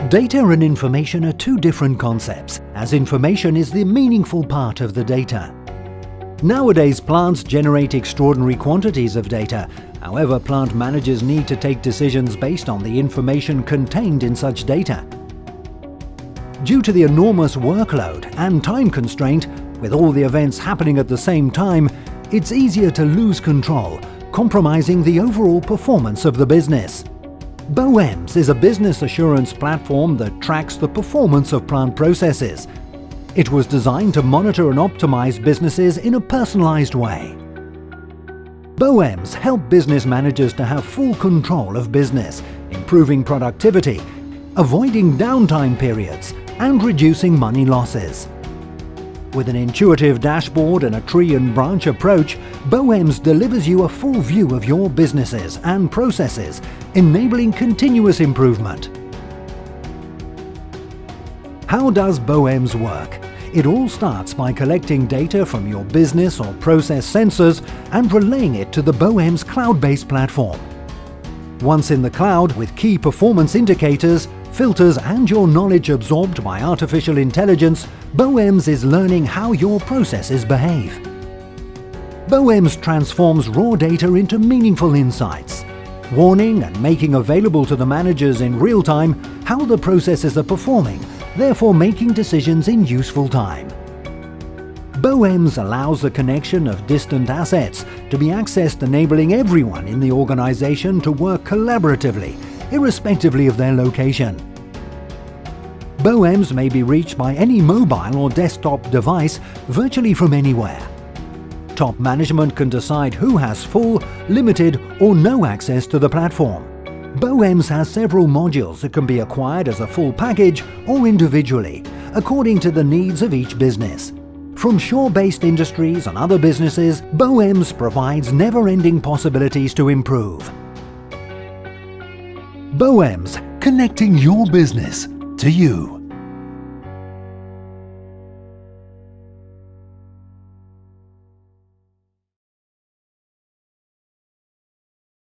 Data and information are two different concepts, as information is the meaningful part of the data. Nowadays, plants generate extraordinary quantities of data. However, plant managers need to take decisions based on the information contained in such data. Due to the enormous workload and time constraint, with all the events happening at the same time, it's easier to lose control, compromising the overall performance of the business. boem-s is a business assurance platform that tracks the performance of plant processes. It was designed to monitor and optimize businesses in a personalized way. boem-s help business managers to have full control of business, improving productivity, avoiding downtime periods, and reducing money losses. With an intuitive dashboard and a tree and branch approach, boem-s delivers you a full view of your businesses and processes, enabling continuous improvement. How does boem-s work? It all starts by collecting data from your business or process sensors and relaying it to the boem-s cloud-based platform. Once in the cloud, with key performance indicators, filters and your knowledge absorbed by artificial intelligence, boem-s is learning how your processes behave. boem-s transforms raw data into meaningful insights, warning and making available to the managers in real time how the processes are performing, therefore making decisions in useful time. boem-s allows the connection of distant assets to be accessed, enabling everyone in the organization to work collaboratively, irrespectively of their location. boem-s may be reached by any mobile or desktop device virtually from anywhere. Top management can decide who has full, limited or no access to the platform. boem-s has several modules that can be acquired as a full package or individually, according to the needs of each business. From shore-based industries and other businesses, boem-s provides never-ending possibilities to improve. boem-s, connecting your business to you.